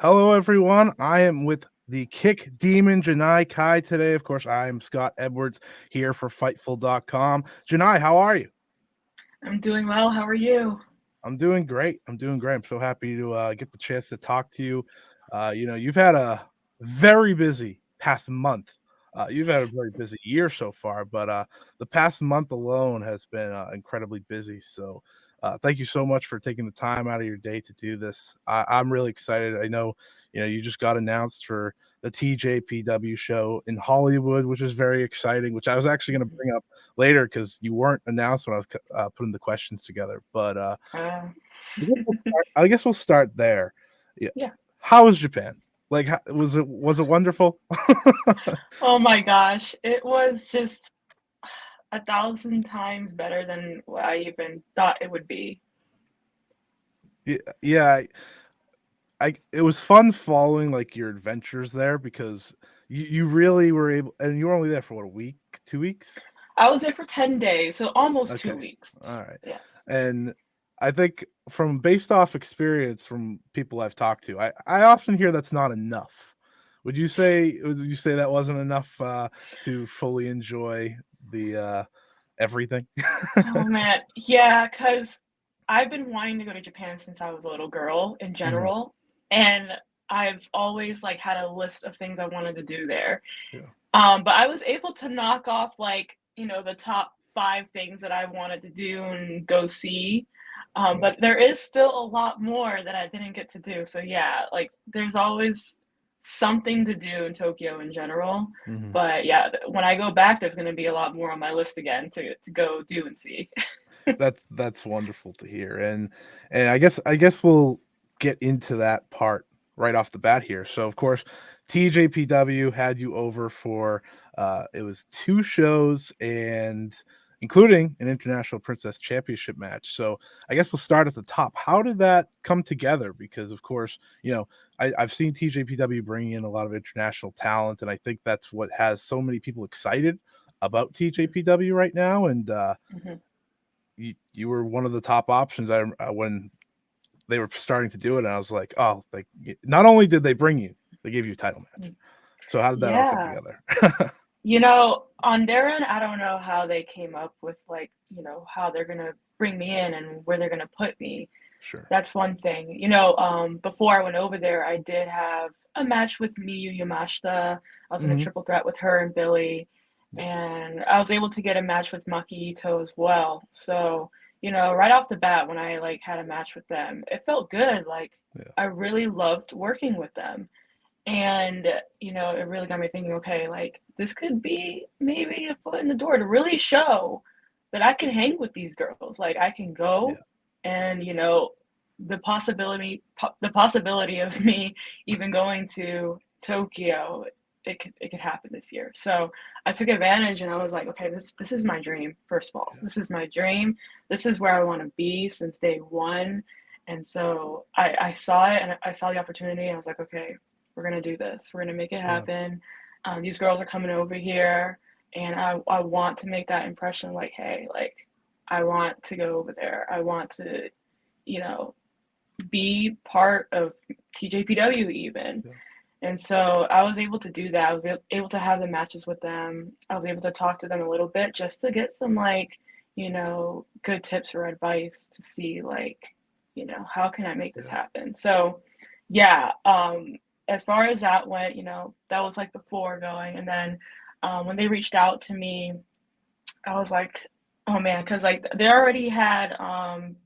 Hello, everyone. I am with the Kick Demon Janai Kai today. Of course, I am Scott Edwards here for Fightful.com. Janai, how are you? I'm doing well. How are you? I'm doing great. I'm so happy to get the chance to talk to you. You've had a very busy past month. You've had a very busy year so far, but the past month alone has been incredibly busy. So, thank you so much for taking the time out of your day to do this. I'm really excited. I know, you just got announced for the TJPW show in Hollywood, which is very exciting. Which I was actually going to bring up later because you weren't announced when I was putting the questions together. But Uh, I guess we'll start there. Yeah. yeah. How was Japan? Like, was it wonderful? Oh my gosh. It was just 1,000 times better than what I even thought it would be. Yeah, yeah. I it was fun following like your adventures there because you really were able, and you were only there for what, a week, 2 weeks? I was there for 10 days, so almost two Okay, weeks. all right. Yes. And I think from based off experience from people I've talked to, I often hear that's not enough. Would you say that wasn't enough to fully enjoy the everything? Oh man. Yeah, because I've been wanting to go to Japan since I was a little girl in Mhm. general. And I've always like had a list of things I wanted to do there. Yeah. But I was able to knock off like, the top five things that I wanted to do and go see. Right. But there is still a lot more that I didn't get to do. So yeah, like there's always something to do in Tokyo in general. Mhm. But yeah, when I go back, there's going to be a lot more on my list again to go do and see. That's wonderful to hear, and I guess we'll get into that part right off the bat here. So, of course, TJPW had you over for it was two shows and including an International Princess Championship match. So, I guess we'll start at the top. How did that come together? Because, of course, I've seen TJPW bringing in a lot of international talent, and I think that's what has so many people excited about TJPW right now. And Mhm. you were one of the top options. When they were starting to do it, and I was like, oh, like not only did they bring you, they gave you a title match. So how did that all come Yeah. together? On their end, I don't know how they came up with like, how they're gonna bring me in and where they're gonna put me. Sure. That's one thing. Before I went over there, I did have a match with Miyu Yamashita. I was in a Hmm. triple threat with her and Billy, Yes. and I was able to get a match with Maki Ito as well. So, right off the bat, when I like had a match with them, it felt good. Like Yeah. I really loved working with them. And, it really got me thinking, okay, like this could be maybe a foot in the door to really show that I can hang with these girls. Like I can Yeah. go and, the possibility of me even going to Tokyo, it could happen this year. So I took advantage and I was like, okay, this is my dream, first of all. Yeah. This is my dream. This is where I want to be since day one. And so I saw it and I saw the opportunity. And I was like, okay, we're gonna do this. We're gonna make it Yeah. happen. These girls are coming over here, and I want to make that impression. Like, hey, like I want to go over there. I want to, you know, be part of TJPW even. Yeah. And so I was able to do that. I was able to have the matches with them. I was able to talk to them a little bit just to get some like, good tips or advice to see like, how can I make this Yeah. happen? So yeah, as far as that went, that was like before going. And then when they reached out to me, I was like, oh man, because like they already had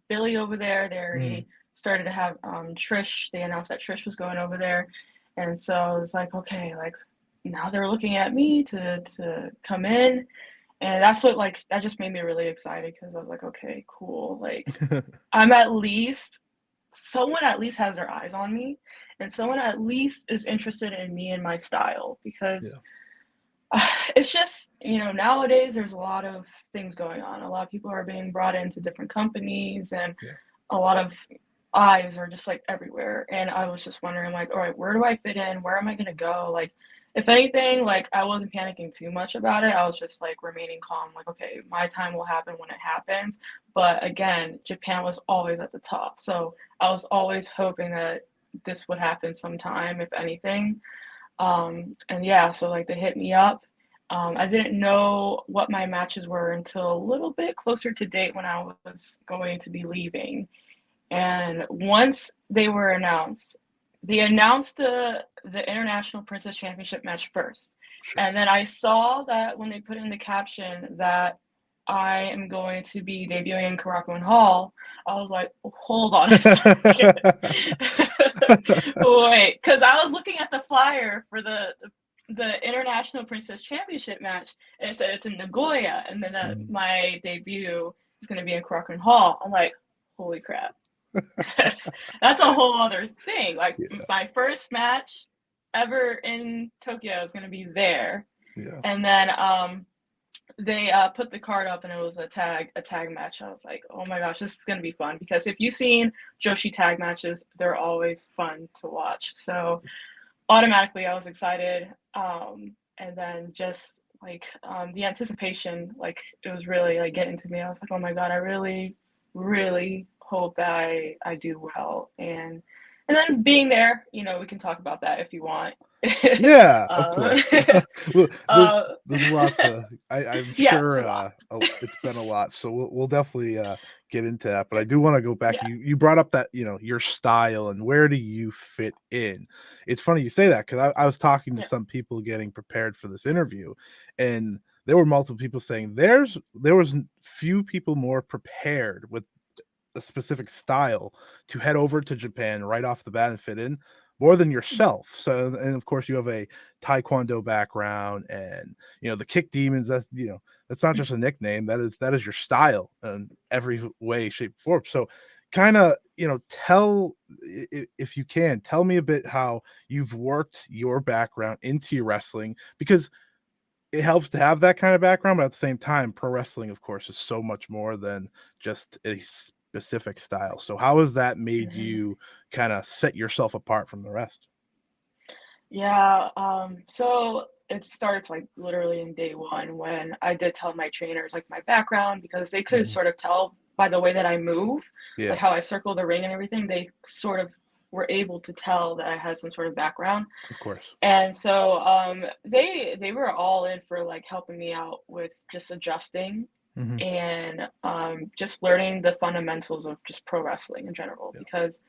Billy over there. They Mhm. already started to have Trish. They announced that Trish was going over there, and so it's like, okay, like now they're looking at me to come in, and that's what like that just made me really excited because I was like, okay, cool, like I'm at least someone at least has their eyes on me, and someone at least is interested in me and my style because Yeah. it's just, nowadays there's a lot of things going on. A lot of people are being brought into different companies and Yeah. a lot of eyes are just like everywhere. And I was just wondering like, all right, where do I fit in? Where am I going to go? Like, if anything, like I wasn't panicking too much about it. I was just like remaining calm, like, okay, my time will happen when it happens. But again, Japan was always at the top. So I was always hoping that this would happen sometime, if anything. And yeah, so like they hit me up. I didn't know what my matches were until a little bit closer to date when I was going to be leaving. And once they were announced, they announced the International Princess Championship match first. Sure. And then I saw that when they put in the caption that I am going to be debuting in Korakuen Hall, I was like, hold on a second. Wait, because I was looking at the flyer for the International Princess Championship match, and it said it's in Nagoya, and then my debut is going to be in Korakuen Hall. I'm like, holy crap. That's a whole other thing. Like my first match ever in Tokyo is going to be there. Yeah. And then they put the card up and it was a tag match. I was like, oh my gosh, this is going to be fun, because if you've seen Joshi tag matches, they're always fun to watch. So automatically I was excited. And then just like the anticipation, like it was really like getting to me. I was like, oh my God, I really, really hope that I do well. And then being there, you know, we can talk about that if you want. Yeah, of course. Well, there's lots of I'm yeah, sure it's been a lot, so we'll definitely get into that. But I do want to go back. yeah. You brought up that, you know, your style and where do you fit in. It's funny you say that, because I was talking to Yeah. some people getting prepared for this interview, and there were multiple people saying there was few people more prepared with a specific style to head over to Japan right off the bat and fit in more than yourself. So, and of course you have a taekwondo background, and you know the kick demons, that's, you know, that's not just a nickname, that is your style in every way, shape, form. So kind of, you know, if you can tell me a bit how you've worked your background into your wrestling, because it helps to have that kind of background, but at the same time, pro wrestling, of course, is so much more than just a specific style. So how has that made Mm-hmm. you kind of set yourself apart from the rest? Yeah, so it starts like literally in day one when I did tell my trainers like my background, because they could Mhm. sort of tell by the way that I move, like Yeah, how I circle the ring and everything. They sort of were able to tell that I had some sort of background. of course. And so they were all in for like helping me out with just adjusting Mhm. and just learning the fundamentals of just pro wrestling in general. Yeah, Because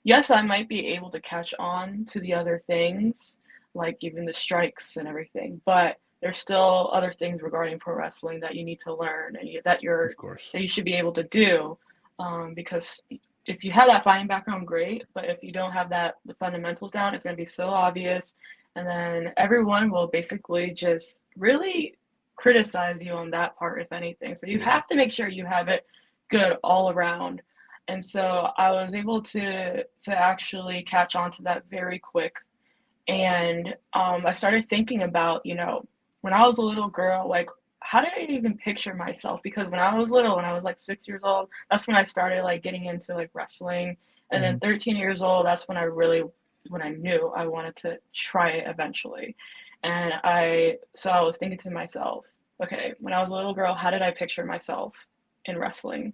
yes, I might be able to catch on to the other things, like even the strikes and everything, but there's still other things regarding pro wrestling that you need to learn and of course. that you should be able to do. Because if you have that fighting background, great, but if you don't have the fundamentals down, it's going to be so obvious, and then everyone will basically just really criticize you on that part, if anything. So you Yeah. have to make sure you have it good all around. And so I was able to actually catch on to that very quick. And I started thinking about, you know, when I was a little girl, like how did I even picture myself? Because when I was little, when I was like 6 years old, that's when I started like getting into like wrestling. And then Mhm. 13 years old, that's when I knew I wanted to try it eventually. And I was thinking to myself, okay, when I was a little girl, how did I picture myself in wrestling?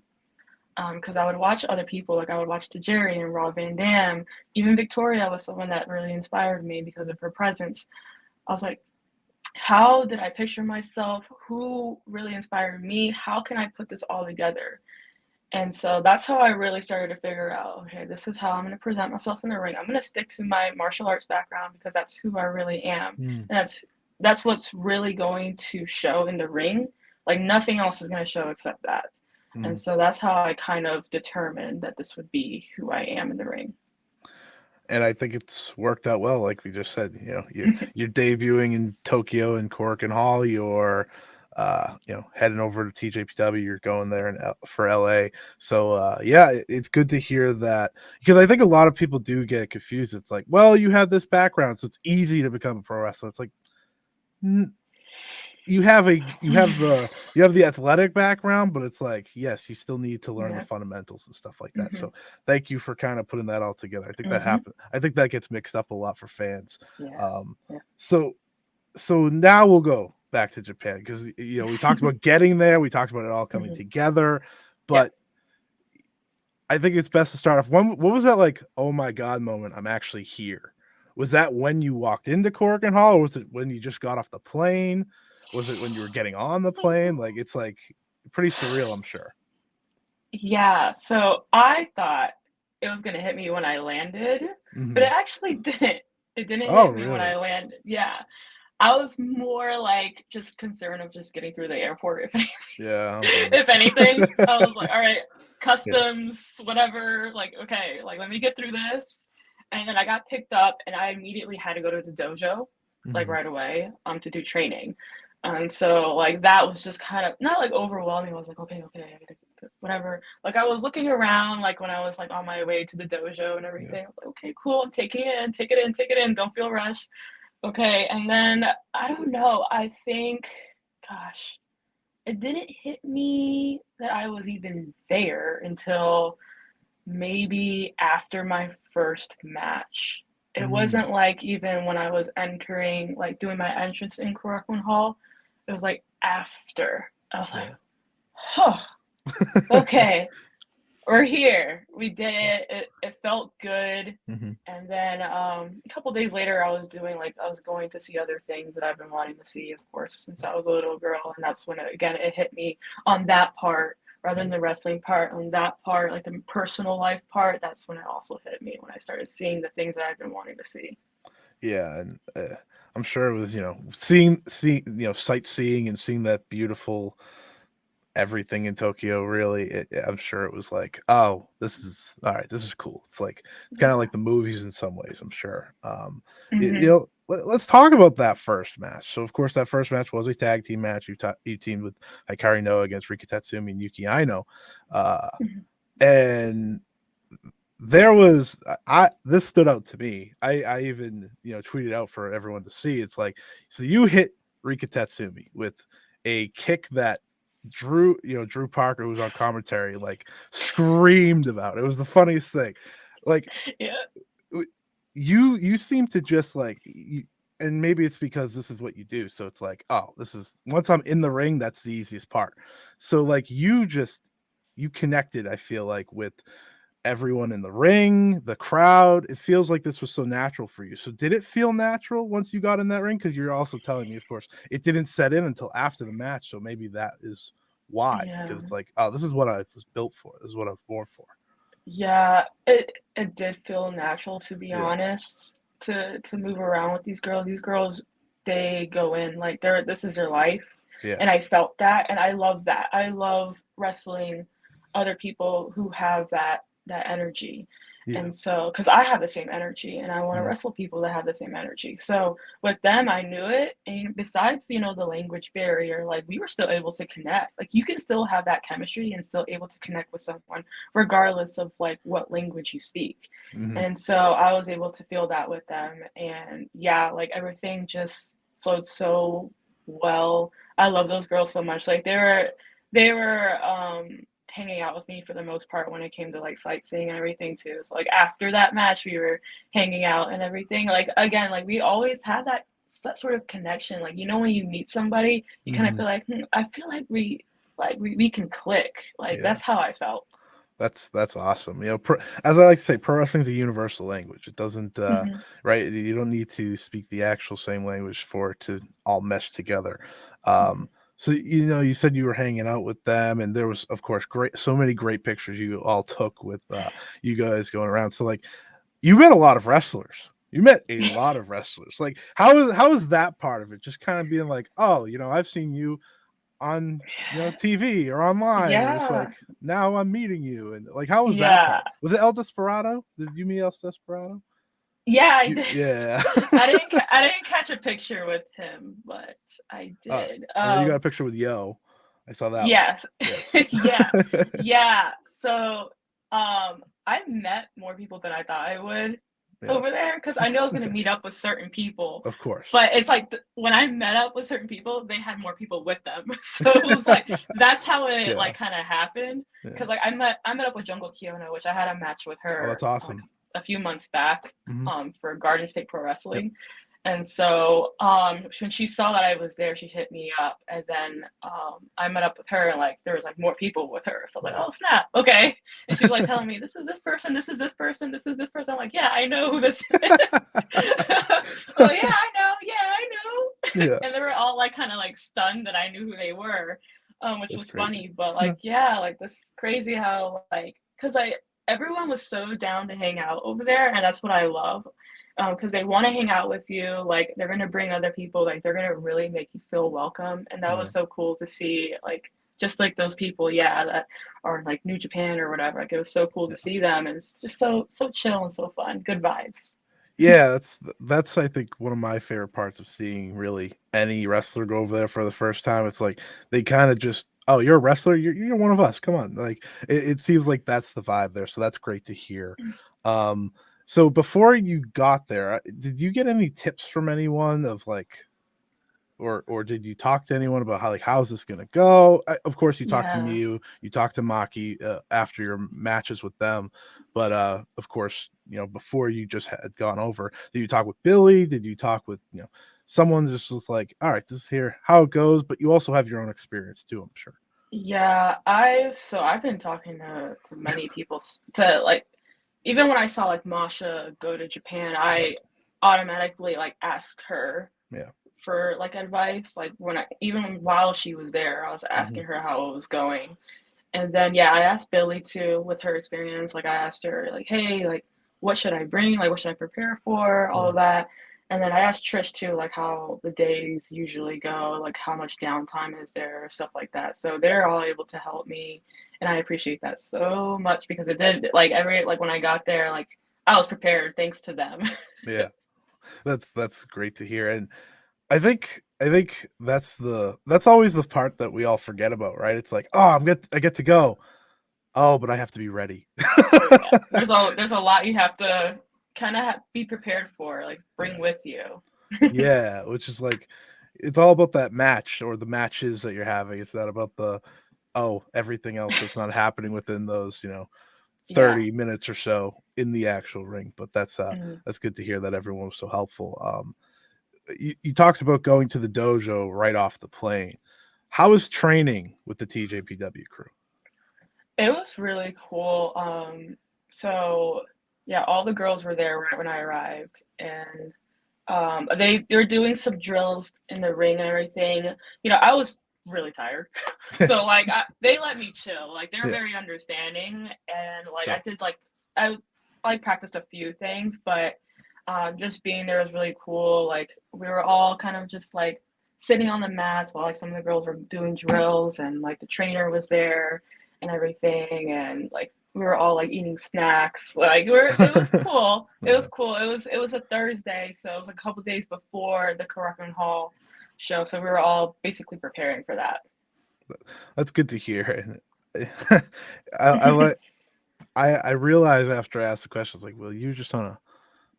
Because I would watch other people, like I would watch Tajiri and Rob Van Dam. Even Victoria was someone that really inspired me because of her presence. I was like, how did I picture myself? Who really inspired me? How can I put this all together? And so that's how I really started to figure out, okay, this is how I'm going to present myself in the ring. I'm going to stick to my martial arts background because that's who I really am. Mm. And that's what's really going to show in the ring. Like nothing else is going to show except that. And Mhm. so that's how I kind of determined that this would be who I am in the ring. And I think it's worked out well, like we just said. You know, you're debuting in Tokyo and Cork and Hall. You're, you know, heading over to TJPW. You're going there for LA. So, yeah, it's good to hear that, because I think a lot of people do get confused. It's like, well, you have this background, so it's easy to become a pro wrestler. It's like, you have the athletic background, but it's like, yes, you still need to learn the Yeah. fundamentals and stuff like that. Mhm. So thank you for kind of putting that all together. I think that Mhm. happened. I think that gets mixed up a lot for fans. Yeah. Um, Yeah. so now we'll go back to Japan, because you know we talked about getting there, we talked about it all coming Mhm. together, Yeah. but I think it's best to start off. What was that like? Oh my god, moment! I'm actually here. Was that when you walked into Corrigan Hall, or was it when you just got off the plane? Was it when you were getting on the plane? Like it's like pretty surreal, I'm sure. Yeah, so I thought it was gonna hit me when I landed, but Hmm. it actually didn't. It didn't Oh, hit me when really? I landed. Yeah. I was more like just concerned of just getting through the airport, if anything. Yeah, I don't blame If anything, you. I was like, all right, Yeah. customs, whatever, like, okay, like let me get through this. And then I got picked up and I immediately had to go to the dojo, like Hmm. right away, to do training. And so like that was just kind of not like overwhelming. I was like, okay, okay, I gotta whatever. Like I was looking around like when I was like on my way to the dojo and Yeah. everything. I was like, okay, cool, I'm taking it in, take it in, take it in, don't feel rushed. Okay, and then I don't know, I think, gosh, it didn't hit me that I was even there until maybe after my first match. It Mm, wasn't like even when I was entering, like doing my entrance in Korakuen Hall. It was like after. I was like, yeah. huh, okay, we're here. We did it. It felt good. Hmm. And then a couple days later, I was going to see other things that I've been wanting to see, of course, since I was a little girl. And that's when it hit me on that part rather than Yeah. the wrestling part. On that part, like the personal life part, that's when it also hit me when I started seeing the things that I've been wanting to see. Yeah, and I'm sure it was, seeing, sightseeing and seeing that beautiful everything in Tokyo. Really, I'm sure it was like, oh, this is all right. This is cool. It's like it's kind of Yeah. like the movies in some ways. I'm sure. Hmm. Let's talk about that first match. So, of course, that first match was a tag team match. You teamed with Hikari Noa against Rika Tatsumi and Yuki Aino, uh, Hmm. and there was I this stood out to me. I even tweeted out for everyone to see. It's like, so you hit Rika Tatsumi with a kick that Drew Parker, who was on commentary, like screamed about. It was the funniest thing. Like Yeah. you seem to just like and maybe it's because this is what you do. So it's like, oh, this is once I'm in the ring, that's the easiest part. So like you connected, I feel like, with everyone in the ring, the crowd. It feels like this was so natural for you. So did it feel natural once you got in that ring? Because you're also telling me, of course, it didn't set in until after the match. So maybe that is why. Yeah. Because it's like, oh, this is what I was built for. This is what I was born for. Yeah, it did feel natural to be Yeah. honest to move around with these girls. These girls, they go in like this is their life, Yeah. and I felt that, and I love that. I love wrestling other people who have that energy. Yeah. And so, because I have the same energy and I want to Mhm. wrestle people that have the same energy. So with them, I knew it. And besides, the language barrier, like we were still able to connect. Like you can still have that chemistry and still able to connect with someone regardless of like what language you speak. Mhm. And so I was able to feel that with them. And yeah, like everything just flowed so well. I love those girls so much. Like they were hanging out with me for the most part when it came to like sightseeing and everything too. So like after that match we were hanging out and everything. Like again, like we always had that sort of connection. Like when you meet somebody, you kind of Mhm. feel like I feel like we can click. Like Yeah. that's how I felt. That's awesome. As I like to say, pro wrestling's a universal language. It doesn't, Mhm. right? You don't need to speak the actual same language for it to all mesh together. Mhm. So you said you were hanging out with them, and there was, of course, so many great pictures you all took with you guys going around. So like, you met a lot of wrestlers. You met a lot of wrestlers. Like, how is that part of it? Just kind of being like, oh, I've seen you on TV or online, and it's Yeah. like now I'm meeting you, and like how was that Yeah. part? Was it El Desperado? Did you meet El Desperado? Yeah, I did. Yeah. I didn't catch a picture with him, but I uh, did. and then you got a picture with Yo. I saw that one. Yes. Yes. Yeah. Yeah. So, I met more people than I thought I would Yeah. over there because I knew I was gonna meet up with certain people, Of course. but it's like when I met up with certain people, they had more people with them. So it was like that's how it Yeah. like kind of happened. Yeah. Because like I met up with Jungle Kiona, which I had a match with Oh, that's her like awesome. a few months back Hmm. for Garden State Pro Yep. Wrestling. And so when she saw that I was there, she hit me up, and then I met up with her, and like there was like more people with her. So I was like, Yeah. oh snap, okay. And she's like telling me, this is this person, this is this person, this is this person. I'm like, yeah, I know who this is. Oh yeah, I know, yeah, I know. Yeah, And they were all like kind of like stunned that I knew who they were, which that's was great. funny. But like, yeah, like this crazy how like because I everyone was so down to hang out over there, and that's what I love. Because they want to hang out with you, like they're gonna bring other people, like they're gonna really make you feel welcome, and that Yeah. was so cool to see, like just like those people, yeah, that are like New Japan or whatever. Like it was so cool to see them, and it's just so chill and so fun, good vibes. Yeah, that's I think one of my favorite parts of seeing really any wrestler go over there for the first time. It's like they kind of just, oh, you're a wrestler, you're one of us. Come on, like it seems like that's the vibe there. So that's great to hear. Um, so before you got there, did you get any tips from anyone of like, or did you talk to anyone about how like how's this gonna go? Of course, you talked to Yeah. me, you talked to Maki after your matches with them, but of course, before you just had gone over, did you talk with Billy? Did you talk with someone just was like, all right, this is here how it goes, but you also have your own experience too, I'm sure. Yeah, I've been talking to many people to like even when I saw like Masha go to Japan, I automatically like asked her Yeah. for like advice. Like when I even while she was there, I was Hmm. asking her how it was going. And then yeah, I asked Billy too with her experience. Like I asked her like, hey, like what should I bring? Like what should I prepare for? All Hmm. of that. And then I asked Trish too, like how the days usually go, like how much downtime is there, stuff like that. So they're all able to help me, and I appreciate that so much because it did like every like when I got there, like I was prepared thanks to them. Yeah, that's great to hear, and I think that's always the part that we all forget about, right? It's like, oh, I get to go. Oh, but I have to be ready. Yeah, there's a lot you have to kind of be prepared for, like bring Yeah. with you. Yeah, which is like it's all about that match or the matches that you're having. It's not about the everything else that's not happening within those, Yeah. 30 minutes or so in the actual ring. But Mhm. that's good to hear that everyone was so helpful. You talked about going to the dojo right off the plane. How is training with the TJPW crew? It was really cool. So yeah, all the girls were there right when I arrived, and they were doing some drills in the ring and everything. You know, I was really tired, so like they let me chill. Like they're Yeah, very understanding, and like I sure. did I like practiced a few things, but just being there was really cool. Like we were all kind of just like sitting on the mats while like some of the girls were doing drills, and like the trainer was there and everything, and like we were all like eating snacks. Like it was cool. It was Yeah, cool. It was a Thursday, so it was a couple days before the Korakuen Hall show. So we were all basically preparing for that. that's good to hear. And I like I realized after I asked the questions like, well, you're just on a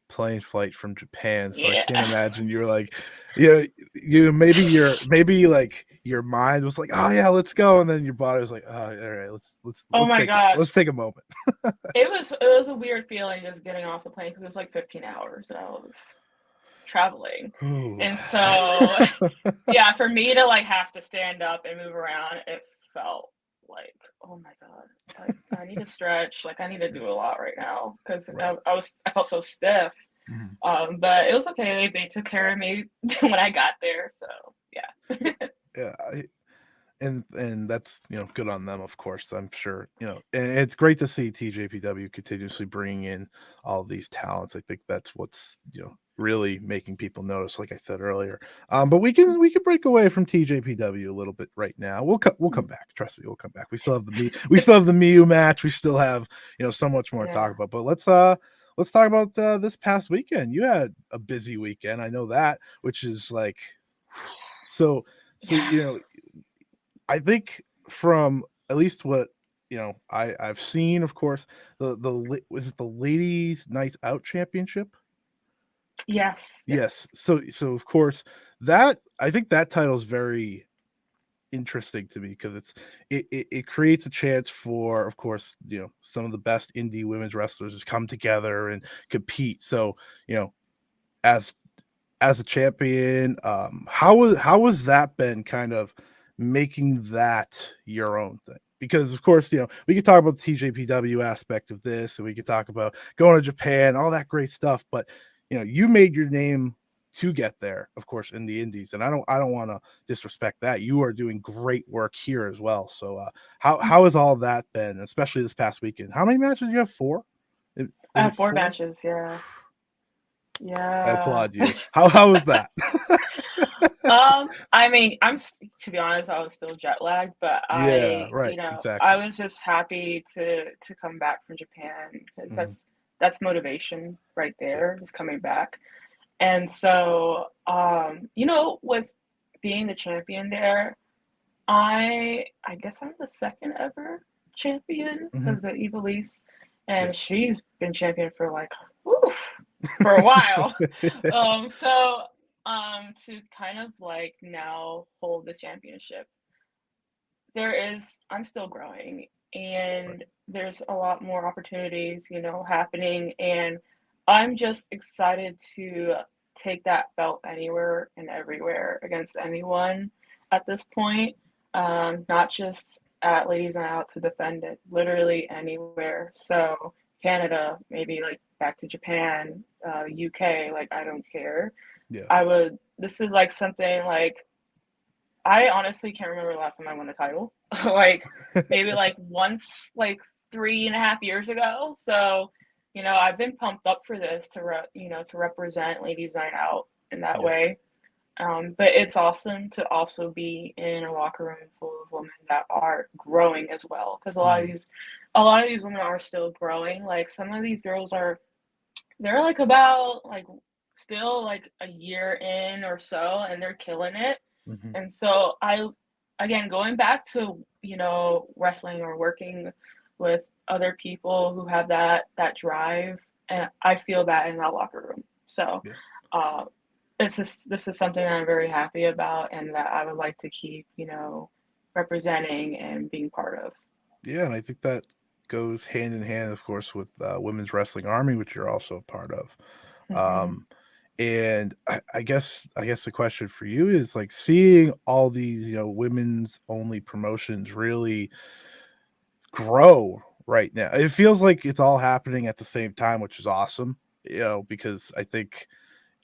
plane flight from Japan, so I can't Yeah. imagine you're like, you you maybe like your mind was like, oh yeah, let's go, and then your body was like, oh, all right, Oh my let's gosh. take a moment. It was a weird feeling just getting off the plane because it was like 15 hours and I was traveling. Ooh. And so yeah, for me to like have to stand up and move around, it felt like, oh my God, like I need to stretch, like I need to do a lot right now because Right. I felt so stiff. Mhm. But it was okay. They took care of me when I got there. So yeah. Yeah, and that's good on them, of course. I'm sure and it's great to see TJPW continuously bringing in all these talents. I think that's what's really making people notice, like I said earlier. But we can break away from TJPW a little bit right now. We'll come back. Trust me, we'll come back. We still have the Miu match. We still have so much more to talk Yeah. about. But let's talk about this past weekend. You had a busy weekend. I know that, which is like so so Yeah. I think from at least what I've seen, of course, was it the ladies nights out championship? Yes. Yes. Yes. So of course that I think that title is very interesting to me because it creates a chance for, of course, some of the best indie women's wrestlers to come together and compete. So as as a champion, how was that been kind of making that your own thing? Because of course, we could talk about the TJPW aspect of this, and we could talk about going to Japan, all that great stuff. But you made your name to get there, of course, in the Indies, and I don't want to disrespect that. You are doing great work here as well. So, how has all of that been, especially this past weekend? How many matches did you have? Four? I Was have it four four? matches. Yeah, I yeah. applaud you. How was that? I mean, to be honest, I was still jet lagged, but Yeah, I, right, I exactly. was just happy to come back from Japan because Mhm. that's motivation right Yeah. there, just coming back. And so, with being the champion there, I guess I'm the second ever champion Mhm. because the Evilise, Yeah. and she's been champion for like, oof, for a while. So to kind of like now hold the championship, I'm still growing, Right. and there's a lot more opportunities, happening, and I'm just excited to take that belt anywhere and everywhere against anyone at this point. Not just at Ladies Night Out to defend it, literally anywhere. So Canada, maybe like back to Japan, UK, like I don't care. Yeah. I would. This is like something like I honestly can't remember the last time I won a title. Like maybe like once, like 3.5 years ago. So, I've been pumped up for this to represent Ladies Night Out in that Yeah. way. But it's awesome to also be in a locker room full of women that are growing as well. Because Mhm. a lot of these women are still growing. Like some of these girls they're like about like still like a year in or so, and they're killing it. Mhm. And so again, going back to, wrestling or working with other people who have that drive, and I feel that in that locker room. So, Yeah. uh, this is something that I'm very happy about and that I would like to keep, representing and being part of. Yeah, and I think that goes hand in hand, of course, with Women's Wrestling Army, which you're also a part of. Hmm. Um, and I guess the question for you is like seeing all these, women's only promotions really grow right now. It feels like it's all happening at the same time, which is awesome. Because I think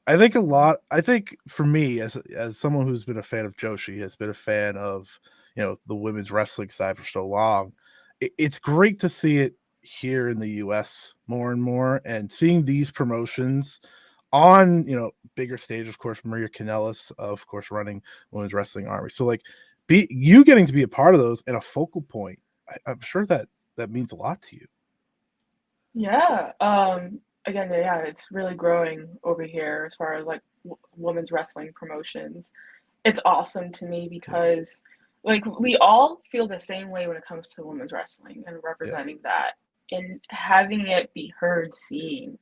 for me as someone who's been a fan of Joshi, has been a fan of, the women's wrestling side for so long, it's great to see it here in the US more and more, and seeing these promotions on, bigger stage, of course, Maria Kanellis, of course, running Women's Wrestling Army. So like be you getting to be a part of those and a focal point, I'm sure that that means a lot to you. Yeah. Again, yeah, it's really growing over here as far as like women's wrestling promotions. It's awesome to me Yeah. because like we all feel the same way when it comes to women's wrestling and Yeah. representing that and having it be heard, seen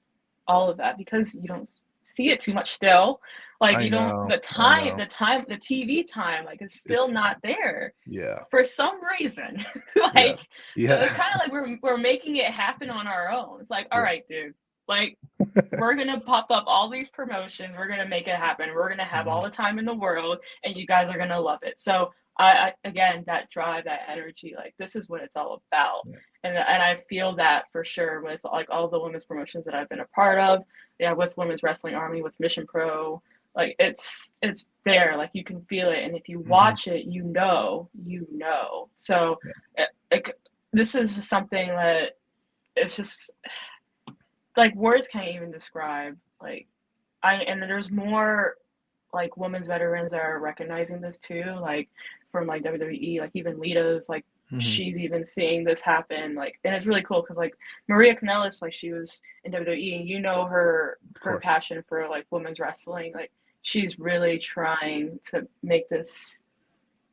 all of that because you don't see it too much still. Like I you don't know. I know. the TV time like it's still It's not there yeah. for some reason. Yeah. Like so Yeah. it's kind of like we're making it happen on our own. It's like, all Yeah. right, dude. Like we're gonna pop up all these promotions. We're gonna make it happen. We're gonna have Mhm. all the time in the world, and you guys are gonna love it. So I again, that drive, that energy, like this is what it's all about. Yeah. And I feel that for sure with like all the women's promotions that I've been a part of. Yeah, with Women's Wrestling Army, with Mission Pro, like it's there. Like you can feel it, and if you Mhm. watch it, you know. So Yeah. like this is just something that it's just like words can't even describe like and there's more like women's veterans that are recognizing this too, like from like WWE, like even Lita's like Mhm. she's even seeing this happen, like and it's really cool because like Maria Kanellis, like she was in WWE and Of her course. passion for like women's wrestling, like she's really trying to make this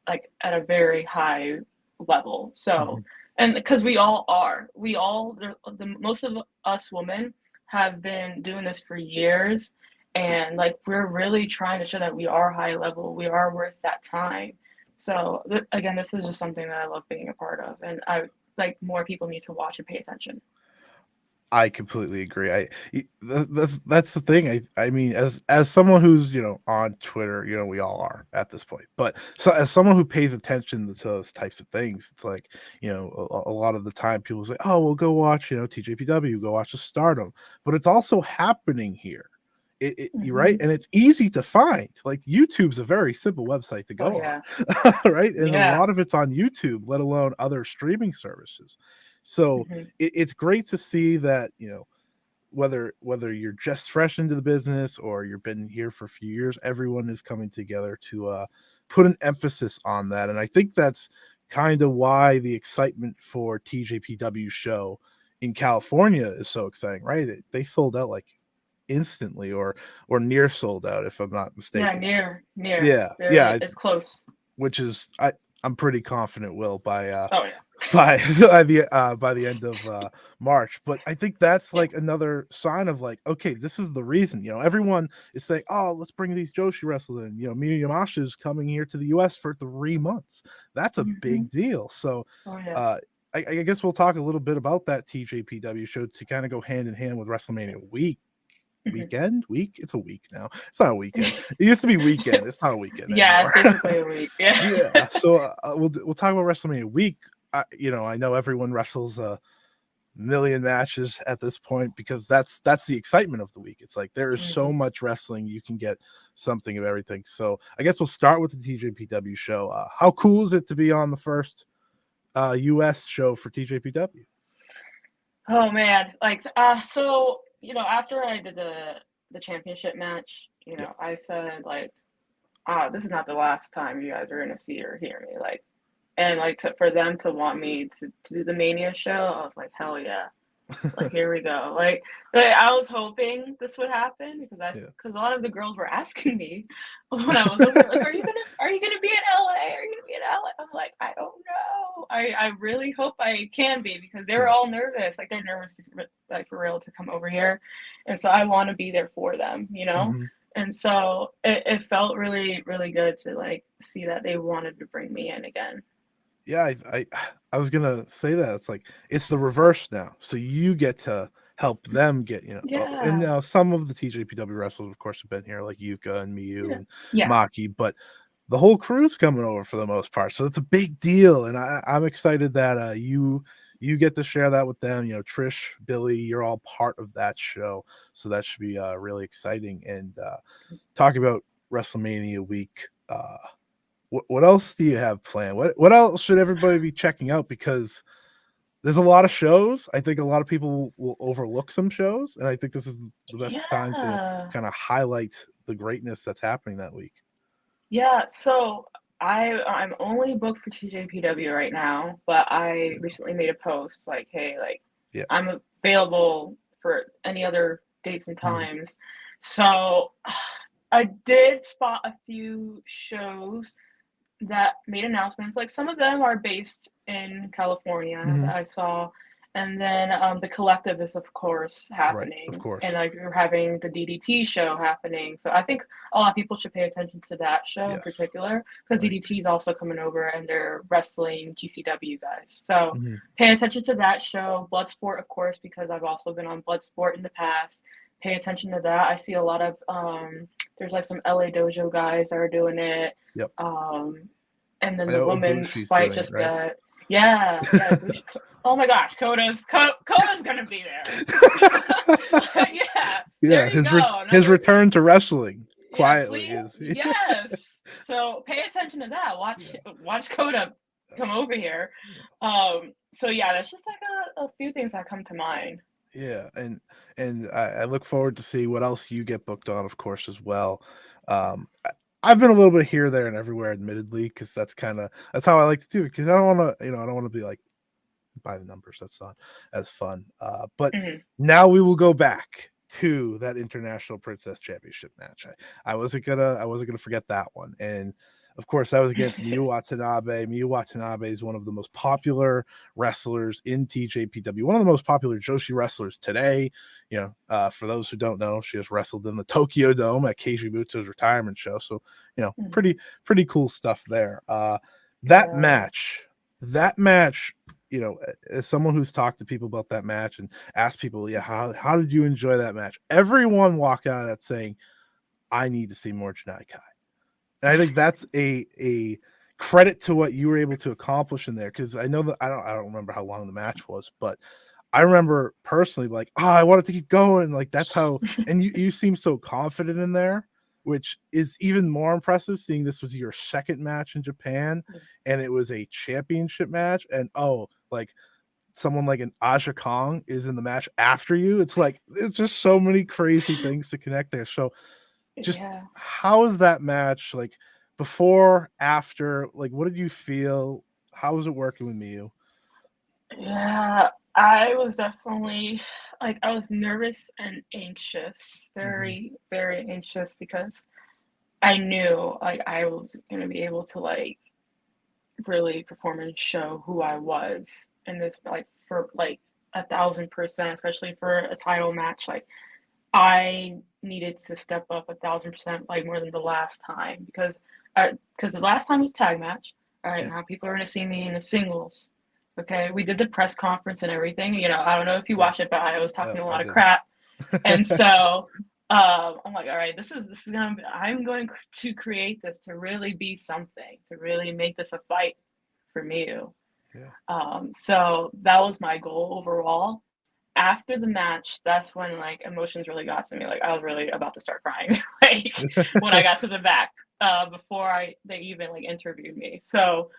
like at a very high level. So, Mhm. and because we all, the most of us women have been doing this for years, and like we're really trying to show that we are high level, we are worth that time. So again, this is just something that I love being a part of, and I like more people need to watch and pay attention. I completely agree. That's the thing. I mean, as someone who's on Twitter, we all are at this point. But so as someone who pays attention to those types of things, it's like a lot of the time people say, "Oh, well, go watch TJPW, go watch the Stardom," but it's also happening here. You're right, Hmm. and it's easy to find. Like YouTube's a very simple website to Oh go yeah, on, right? And a yeah. lot of it's on YouTube, let alone other streaming services. So Hmm. it's great to see that whether you're just fresh into the business or you've been here for a few years, everyone is coming together to put an emphasis on that. And I think that's kind of why the excitement for TJPW show in California is so exciting, right? They sold out like instantly or near sold out, if I'm not Yeah, mistaken. near. Yeah, There, yeah, it's close. which is I'm pretty confident will Oh yeah. by by the end of March. But I think that's Yeah. like another sign of like, okay, this is the reason. Everyone is saying, oh, let's bring these Joshi wrestlers in. Miyu Yamashita is coming here to the U.S. for 3 months. That's a Hmm. big deal. So, Oh yeah. uh, I guess we'll talk a little bit about that TJPW show to kind of go hand in hand with WrestleMania Hmm. weekend week. It's a week now. It's not a weekend. It used to be weekend. It's not a weekend Yeah, it's anymore. basically a week. Yeah. Yeah. So we'll talk about WrestleMania week. I know everyone wrestles a million matches at this point because that's the excitement of the week. It's like there is so Hmm. much wrestling, you can get something of everything. So I guess we'll start with the TJPW show. How cool is it to be on the first US show for TJPW? Oh man, like so after I did the championship match, Yeah. I said like, this is not the last time you guys are gonna see or hear me, like, and like for them to want me to do the Mania show, I was like, hell yeah. Like here we go. Like I was hoping this would happen Yeah. because a lot of the girls were asking me when I was over there, like, are you gonna be in LA? Are you gonna be in LA? I'm like, I don't know. I really hope I can be because they were Yeah. all nervous. Like they're nervous like for real to come over here. And so I want to be there for them. Hmm. And so it felt really, really good to like see that they wanted to bring me in again. Yeah, I was gonna say that it's like it's the reverse now. So you get to help them get and Yeah. now some of the TJPW wrestlers, of course, have been here, like Yuka and Miyu Yeah. and Yeah. Maki, but the whole crew's coming over for the most part. So it's a big deal, and I'm excited that you get to share that with them. Trish, Billy, you're all part of that show, so that should be really exciting. And talking about WrestleMania week. What else do you have planned? What else should everybody be checking out? Because there's a lot of shows. I think a lot of people will overlook some shows, and I think this is the best time to Yeah. kind of highlight the greatness that's happening that week. Yeah, so I'm only booked for TJPW right now, but I recently made a post like, hey, like Yeah. I'm available for any other dates and Mhm. times. So I did spot a few shows that made announcements. Like some of them are based in California Mhm. that I saw, and then the collective is of course Right. Of happening, and course. like we're having the DDT show happening. So I think a lot of people should pay attention to that show in Yes. particular because I DDT agree. is also coming over and they're wrestling GCW guys. So Mhm. pay attention to that show. Bloodsport, of course, because I've also been on Bloodsport in the past. Pay attention to that. I see a lot of there's like some LA Dojo guys that are doing it. Yep. Um, and then I the know women's Ibushi's fight doing it, just right? got, yeah, yeah. Oh my gosh, Coda's gonna be there. Yeah, Yeah, there you his go. his Another, return to wrestling yeah, quietly please, is yes. So pay attention to that. Watch yeah. watch Coda come over here. So yeah, that's just like a few things that come to mind. Yeah, and I look forward to see what else you get booked on, of course, as well. I've been a little bit here, there, and everywhere, admittedly, because that's how I like to do it. Because I don't want to, I don't want to be like by the numbers. That's not as fun. But Hmm. now we will go back to that International Princess Championship match. I wasn't gonna forget that one, and of course that was against Miyu Watanabe. Miyu Watanabe is one of the most popular wrestlers in TJPW, one of the most popular Joshi wrestlers today. For those who don't know, she has wrestled in the Tokyo Dome at Keiji Muto's retirement show. So, Hmm. pretty cool stuff there. That Yeah. match, that match you know, as someone who's talked to people about that match and asked people, yeah, how did you enjoy that match? Everyone walked out of that saying, I need to see more Janai Kai. And I think that's a credit to what you were able to accomplish in there. Cause I know that I don't remember how long the match was, but I remember personally like, oh, I wanted to keep going. Like that's how, and you seem so confident in there, which is even more impressive seeing this was your second match in Japan and it was a championship match. And like someone like an Aja Kong is in the match after you. It's like, it's just so many crazy things to connect there. So just Yeah. how is that match like before, after, like what did you feel? How was it working with Miyu? Yeah, I was definitely like I was nervous and anxious, Mm-hmm. very, very anxious because I knew like I was gonna be able to like really perform and show who I was in this like for like 1,000%, especially for a title match. Like I needed to step up 1,000%, like more than the last time because the last time was tag match. All right, Yeah, now people are gonna see me in the singles. Okay, we did the press conference and everything. You know, I don't know if you yeah, watched it, but I was yeah, talking a I lot of did. crap, and so I'm like, all right, this is gonna. I'm going to create this to really be something, to really make this a fight for me. Yeah. So that was my goal overall. After the match, that's when like emotions really got to me. Like I was really about to start crying, like when I got to the back, before they even like interviewed me. So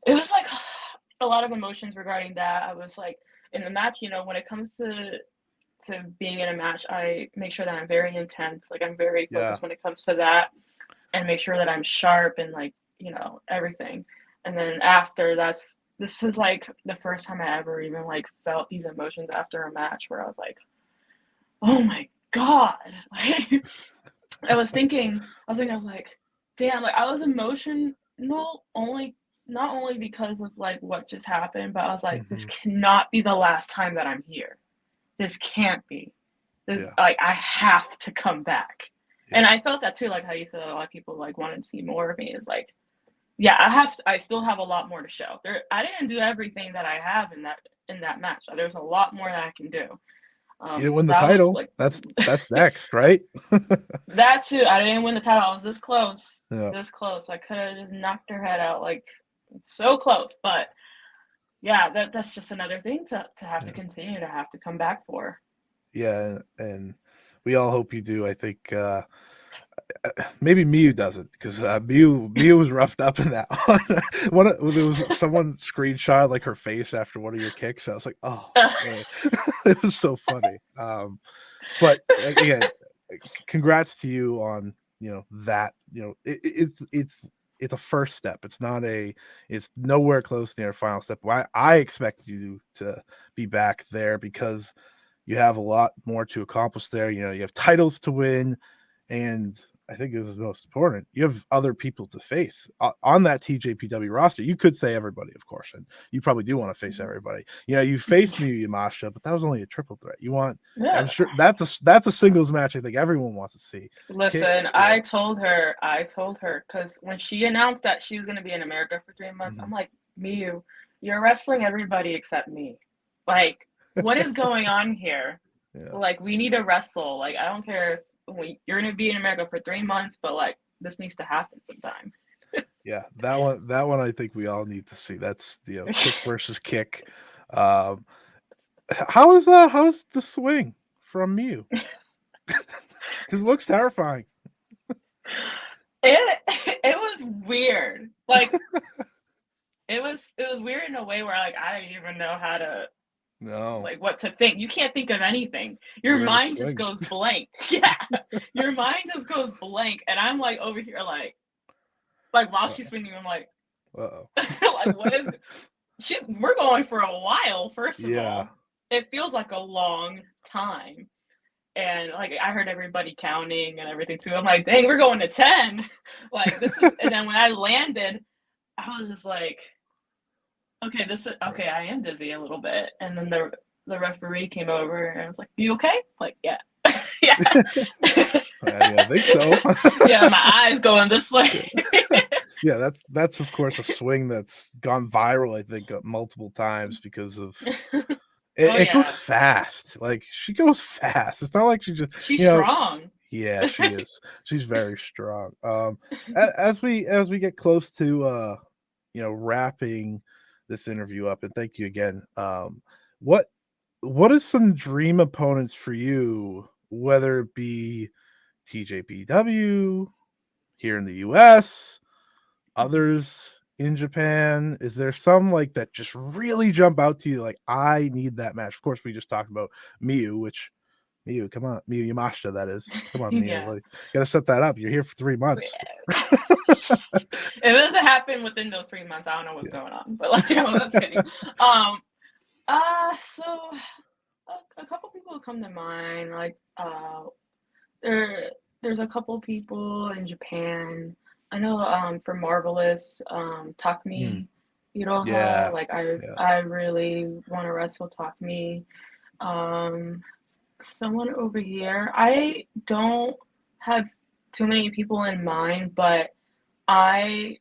it was like a lot of emotions regarding that. I was like in the match, you know, when it comes to being in a match, I make sure that I'm very intense. Like I'm very Yeah. focused when it comes to that, and make sure that I'm sharp and like you know everything. And then after this is like the first time I ever even like felt these emotions after a match where I was like, oh my god. Like I was like, damn, like I was emotional only not only because of like what just happened, but I was like, this Hmm. cannot be the last time that I'm here. This can't be. This Yeah. like I have to come back. And Yeah. I felt that too, like how you said a lot of people like wanted to see more of me. Is like, yeah, I still have a lot more to show. I didn't do everything that I have in that match. There's a lot more that I can do. You didn't So win the that was title. like That's next, right? that too. I didn't win the title. I was this close, Yeah. this close. I could have just knocked her head out, like so close. But yeah, that's just another thing to have to Yeah. continue to have to come back for. Yeah. And we all hope you do. I think maybe Miyu doesn't because Miyu was roughed up in that one. There was someone screenshot like her face after one of your kicks. I was like, oh, man. It was so funny. But again, congrats to you on that. It's a first step. It's nowhere close near a final step. I expect you to be back there because you have a lot more to accomplish there. You have titles to win, and I think this is most important. You have other people to face on that TJPW roster. You could say everybody, of course, and you probably do want to face everybody. You faced Miyu Yamashita, but that was only a triple threat. I'm Yeah. sure that's a singles match. I think everyone wants to see. Listen, Yeah. I told her, because when she announced that she was going to be in America for 3 months, I'm Mhm. like, Miyu, you're wrestling everybody except me. Like, what is going on here? Yeah. Like, we need to wrestle. Like, I don't care if you're going to be in America for 3 months, but like, this needs to happen sometime. Yeah. That one I think we all need to see. That's kick versus kick. Um how's the swing from Miyu? Because it looks terrifying. it it was weird. Like, it was weird in a way where like I didn't even know how to No. like what to think. You can't think of anything. Your Where to mind just swing. goes blank. Yeah. Your mind just goes blank. And I'm like over here like while she's Uh-oh. swinging, I'm like Uh-oh. like what is we're going for a while, first of Yeah. all. It feels like a long time. And like I heard everybody counting and everything too. I'm like, dang, we're going to 10. Like this is and then when I landed, I was just like, okay, okay, I am dizzy a little bit. And then the referee came over and I was like, you okay? Like, yeah. Yeah. Yeah, I think so. Yeah, my eyes going this way. Yeah, that's of course a swing that's gone viral, I think, multiple times because of Oh it goes yeah, fast. Like, she goes fast. It's not like she just, she's you know. strong. Yeah, she is. She's very strong. As we get close to wrapping this interview up, and thank you again. What what is some dream opponents for you, whether it be TJPW here in the US, Mhm. others in Japan? Is there some like that just really jump out to you? Like, I need that match. Of course, we just talked about Miyu, which Miyu, come on, Miyu Yamashita, that is. Come on, Miyu, Yeah. like, gotta set that up. You're here for 3 months. If it doesn't happen within those 3 months, I don't know what's Yeah. going on. But like, I'm just kidding. Um, so a couple people come to mind. Like, there there's a couple people in Japan. I know for Marvelous, Mm, Takumi Iroha, yeah, like yeah. I really want to wrestle Takumi. Um, Someone over here. I don't have too many people in mind, but I've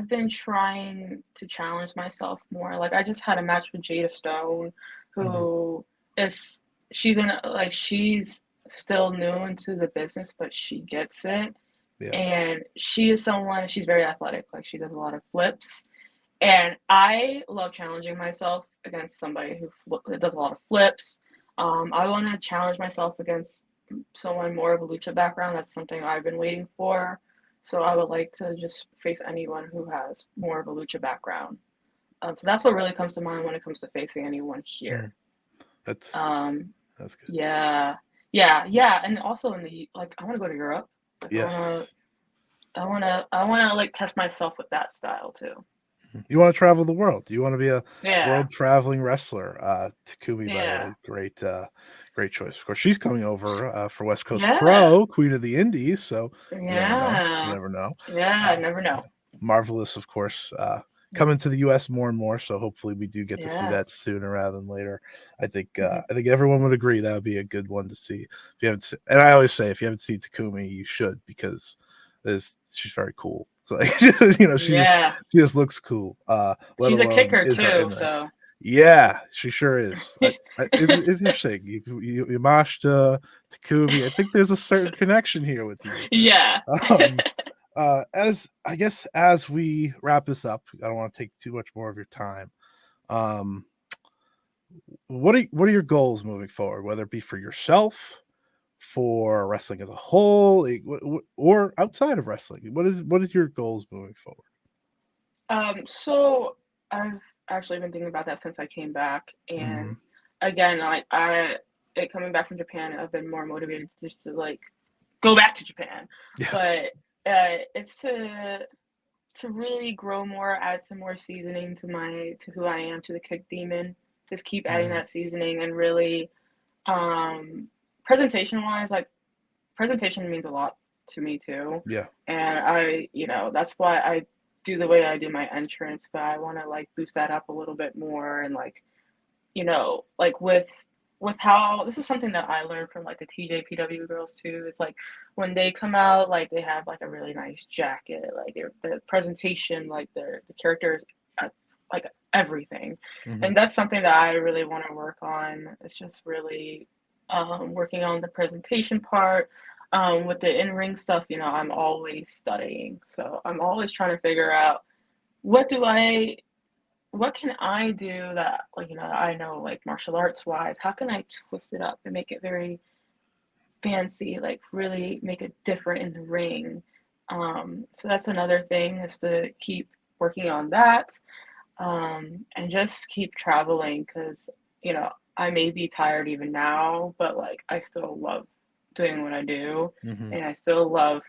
been trying to challenge myself more. Like I just had a match with Jada Stone, Mhm, who is she's still new into the business, but she gets it. yeah. And she's very athletic. Like she does a lot of flips. And I love challenging myself against somebody that does a lot of flips. I want to challenge myself against someone more of a lucha background. That's something I've been waiting for. So I would like to just face anyone who has more of a lucha background. So that's what really comes to mind when it comes to facing anyone Mhm. here. That's Um, that's good. yeah, yeah, and also I want to go to Europe. Like Yes. I wanna like test myself with that style too. Mhm. You wanna travel the world. You wanna be a Yeah, world traveling wrestler. Takumi, by the yeah, way, great choice. Of course, she's coming over, for West Coast yeah. Pro, Queen of the Indies, so you never know. You Yeah. never know. Yeah, Uh, never know. Marvelous, of course, Mm. coming to the US more and more, so hopefully we do get to see Yeah. that sooner rather than later. Mhm. I think everyone would agree that would be a good one to see. If you haven't se and I always say if you haven't seen Takumi, you should because she's very cool. So, like, Yeah. she just looks cool, let She's a alone kicker is her too, in ring. so Yeah, she sure is. It's interesting. Yamashita, Takumi, I think there's a certain connection here with you. yeah. Um as I guess as we wrap this up, I don't want to take too much more of your time. Um, what are your goals moving forward, whether it be for yourself, for wrestling as a whole, like, or outside of wrestling? What is your goals moving forward? So I've actually been thinking about that since I came back, and Hmm. again, coming back from Japan, I've been more motivated just to like go back to Japan, Yeah. but it's to really grow more, add some more seasoning to who I am, to the Kick Demon. Just keep adding Hmm. that seasoning and really Um, presentation wise, like presentation means a lot to me too. Yeah. And that's why I do the way I do my entrance, but I want to like boost that up a little bit more and like, like with how this is something that I learned from like the TJPW girls too. It's like when they come out, like they have like a really nice jacket, like their presentation, like the characters, like everything, Hmm. and that's something that I really want to work on. It's just really working on the presentation part. With the in ring stuff, I'm always studying, so I'm always trying to figure out what do I what can I do that like I know like martial arts wise, how can I twist it up and make it very fancy, like really make it different in the ring. So that's another thing is to keep working on that, and just keep traveling because I may be tired even now, but like I still love doing what I do, Hmm. and I still love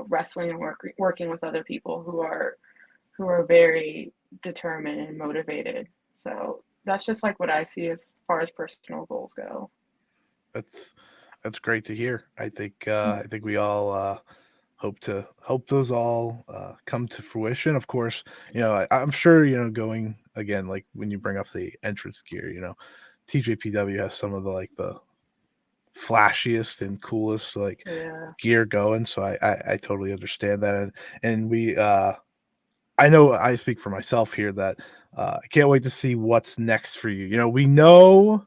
wrestling and working with other people who are very determined and motivated. So that's just like what I see as far as personal goals go. That's that's great to hear. I think we all hope those all come to fruition. Of course, I'm sure going again, like when you bring up the entrance gear, TJPW has some of the flashiest and coolest like Yeah. gear going. So I totally understand that, and we I know I speak for myself here that I can't wait to see what's next for you. You know, we know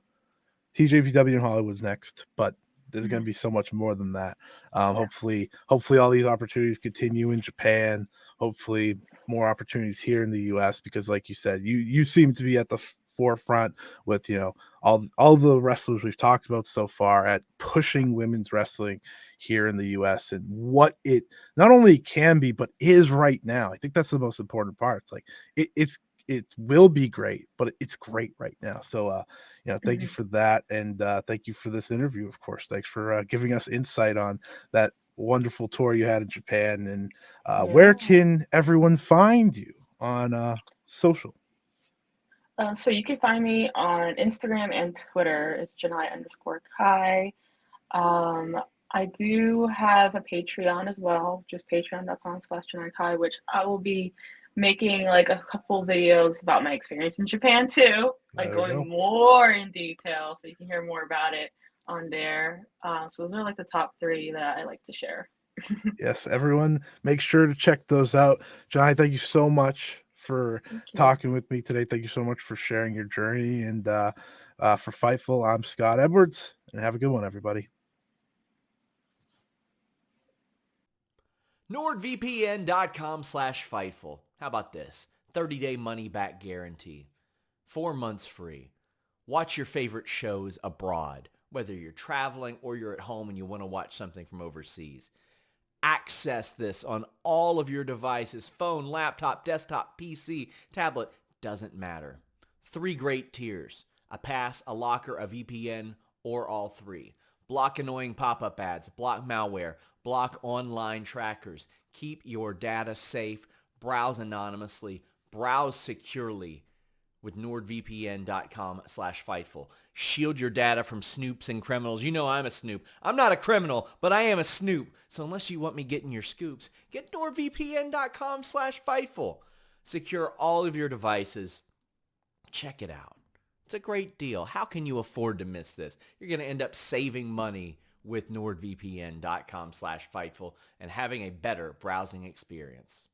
TJPW in Hollywood's next, but there's going Mhm. to be so much more than that. Yeah. Hopefully, all these opportunities continue in Japan. Hopefully, more opportunities here in the U.S. Because, like you said, you seem to be at the forefront with all the wrestlers we've talked about so far at pushing women's wrestling here in the U.S. and what it not only can be but is right now. I think that's the most important part. It's like it will be great, but it's great right now. So thank you Mhm. for that, and thank you for this interview. Of course, thanks for giving us insight on that wonderful tour you had in Japan. And where Yeah. can everyone find you on social? So you can find me on Instagram and Twitter. It's Janai_Kai. Um, I do have a Patreon as well, just patreon.com/Janai Kai, which I will be making like a couple videos about my experience in Japan too, like There we going go. more in detail so you can hear more about it on there. So those are like the top three that I like to share. Yes, everyone, make sure to check those out. Johnny, thank you so much for Thank you. talking with me today. Thank you so much for sharing your journey. And for Fightful, I'm Scott Edwards, and have a good one, everybody. NordVPN.com/Fightful. How about this? 30-day money-back guarantee. 4 months free. Watch your favorite shows abroad, whether you're traveling or you're at home and you want to watch something from overseas. Access this on all of your devices, phone, laptop, desktop, PC, tablet, doesn't matter. 3 great tiers: a pass, a locker, a VPN, or all 3. Block annoying pop-up ads, block malware, block online trackers. Keep your data safe, browse anonymously, browse securely with nordvpn.com/Fightful. Shield your data from snoops and criminals. You know I'm a snoop. I'm not a criminal, but I am a snoop. So unless you want me getting your scoops, get nordvpn.com/Fightful. Secure all of your devices. Check it out. It's a great deal. How can you afford to miss this? You're going to end up saving money with nordvpn.com/Fightful and having a better browsing experience.